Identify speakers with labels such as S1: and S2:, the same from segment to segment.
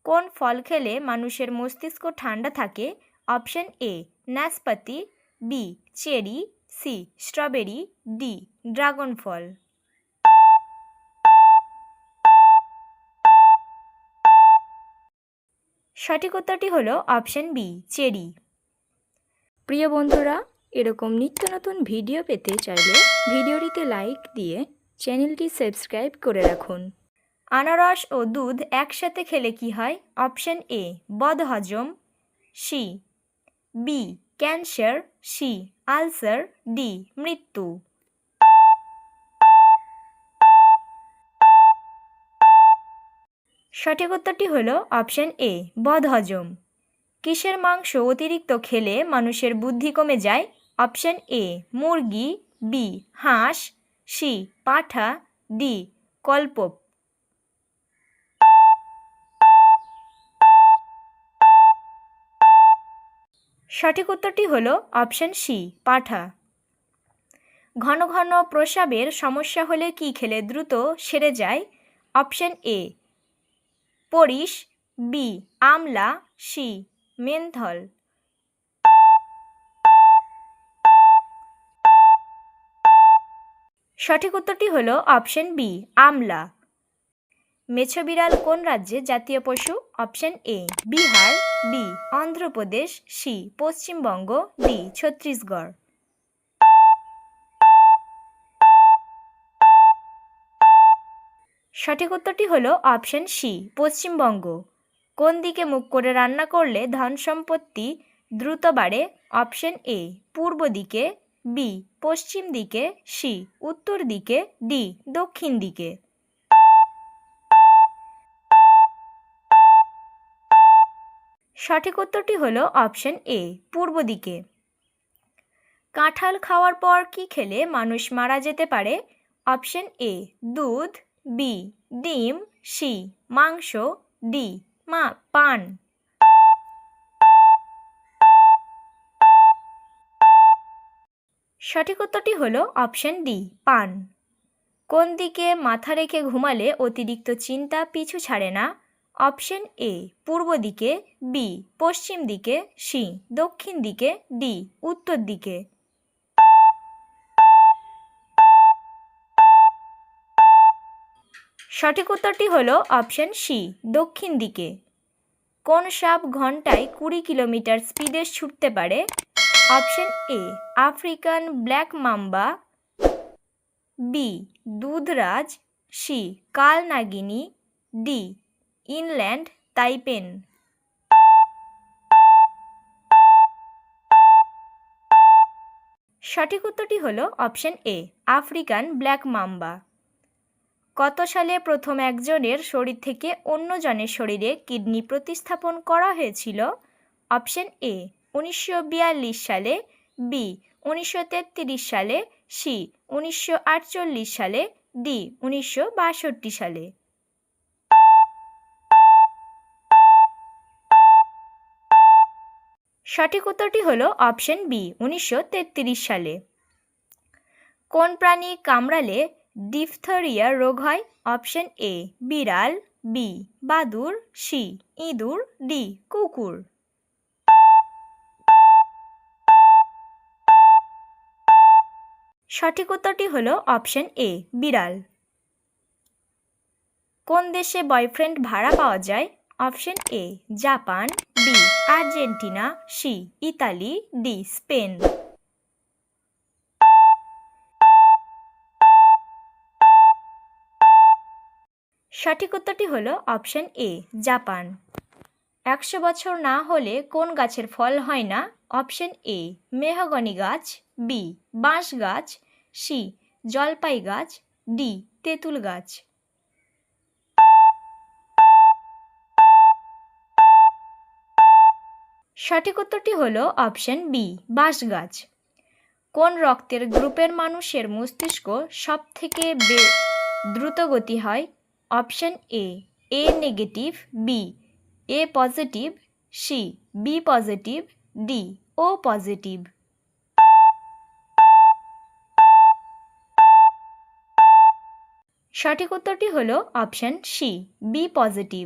S1: কোন ফল খেলে মানুষের মস্তিষ্ক ঠান্ডা থাকে? অপশন এ নাশপাতি, B cherry, C strawberry, D dragon ফল। সঠিক উত্তরটি হলো অপশন বি চেরি। প্রিয় বন্ধুরা, এরকম নিত্য নতুন ভিডিও পেতে চাইলে ভিডিওটিতে লাইক দিয়ে চ্যানেলটি সাবস্ক্রাইব করে রাখুন। আনারস ও দুধ একসাথে খেলে কি হয়? অপশন এ বদহজম, C B cancer, C ulcer, D মৃত্যু। সঠিক উত্তরটি হলো অপশন এ বদহজম। কিসের মাংস অতিরিক্ত খেলে মানুষের বুদ্ধি কমে যায়? অপশন এ মুরগি, বি হাঁস, সি পাঁঠা, ডি কল্পপ। সঠিক উত্তরটি হলো অপশন সি পাঁঠা। ঘন ঘন প্রস্রাবের সমস্যা হলে কি খেলে দ্রুত সেরে যায়? অপশন এ পরিষ, বি আমলা, সি মেন্থল। সঠিক উত্তরটি হলো অপশন বি আমলা। মেছো বিড়াল কোন রাজ্যের জাতীয় পশু? Option A Bihar, B Andhra Pradesh, C Paschimbanga, D Chhattisgarh. সঠিক উত্তরটি হলো অপশন সি পশ্চিমবঙ্গ। কোন দিকে মুখ করে রান্না করলে ধন সম্পত্তি দ্রুত বাড়ে? অপশন এ পূর্ব দিকে, বি পশ্চিম দিকে, সি উত্তর দিকে, ডি দক্ষিণ দিকে। সঠিক উত্তরটি হলো অপশন এ পূর্ব দিকে। কাঁঠাল খাওয়ার পর কি খেলে মানুষ মারা যেতে পারে? অপশন এ দুধ, বি ডিম, সি মাংস, ডি পান। সঠিক উত্তরটি হলো অপশন ডি পান। কোন দিকে মাথা রেখে ঘুমালে অতিরিক্ত চিন্তা পিছু ছাড়ে না? অপশন এ পূর্ব দিকে, বি পশ্চিম দিকে, সি দক্ষিণ দিকে, ডি উত্তর দিকে। সঠিক উত্তরটি হলো অপশন সি দক্ষিণ দিকে। কোন সাপ ঘন্টায় 20 কিলোমিটার স্পিডে ছুটতে পারে? Option A African black mamba, B দুধরাজ, সি কালনাগিনী, ডি ইনল্যান্ড তাইপেন। সঠিক উত্তরটি হলো option A African black mamba. কত সালে প্রথম একজনের শরীর থেকে অন্যজনের শরীরে কিডনি প্রতিস্থাপন করা হয়েছিল? অপশন এ 1942 সালে, বি 1933 সালে, সি 1948 সালে, ডি 1962 সালে। সঠিক উত্তরটি হলো অপশন বি 1933 সালে। কোন প্রাণী কামড়ালে ডিফথেরিয়া রোগ হয়? অপশন এ বিড়াল, বি বাদুড়, সি ইঁদুর, ডি কুকুর। সঠিক উত্তরটি হলো অপশন এ বিড়াল। কোন দেশে বয়ফ্রেন্ড ভাড়া পাওয়া যায়? Option A Japan, B Argentina, C Italy, D Spain. সঠিক উত্তরটি হলো অপশন এ জাপান। 100 বছর না হলে কোন গাছের ফল হয় না? অপশন এ মেহগনি গাছ, বি বাঁশ গাছ, সি জলপাই গাছ, ডি তেঁতুল গাছ। সঠিক উত্তরটি হলো অপশন বি বাঁশ গাছ। কোন রক্তের গ্রুপের মানুষের মস্তিষ্ক সব থেকে দ্রুত গতি হয়? Option A negative, B A positive, C B positive, D O positive. সঠিক উত্তরটি হলো অপশন সি বি পজিটিভ।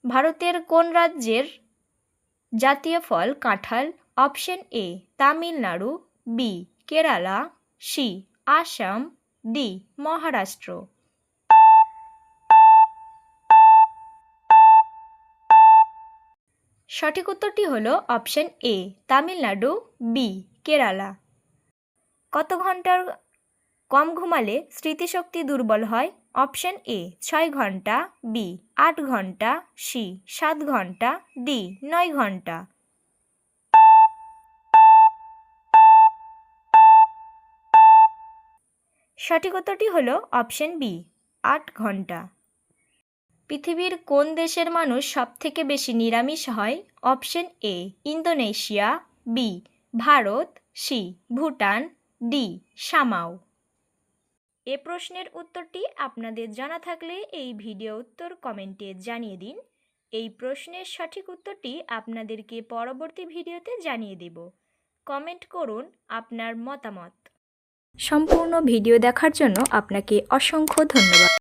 S1: ভারতের কোন রাজ্যের জাতীয় ফল কাঁঠাল? Option A Tamil Nadu, B Kerala, C Assam, D Maharashtra. সঠিক উত্তরটি হলো option A Tamil Nadu, B Kerala. কত ঘন্টার কম ঘুমালে স্মৃতিশক্তি দুর্বল হয়? অপশন এ 6 ঘন্টা, বি 8 ঘন্টা, সি 7 ঘন্টা, ডি 9 ঘন্টা। সঠিক উত্তরটি হলো অপশন বি 8 ঘন্টা। পৃথিবীর কোন দেশের মানুষ সবথেকে বেশি নিরামিষ হয়? Option A Indonesia, B Bharat, C Bhutan, D Samoa. এ প্রশ্নের উত্তরটি আপনাদের জানা থাকলে এই ভিডিও উত্তর কমেন্টে জানিয়ে দিন। এই প্রশ্নের সঠিক উত্তরটি আপনাদেরকে পরবর্তী ভিডিওতে জানিয়ে দেব। কমেন্ট করুন আপনার মতামত। সম্পূর্ণ ভিডিও দেখার জন্য আপনাকে অসংখ্য ধন্যবাদ।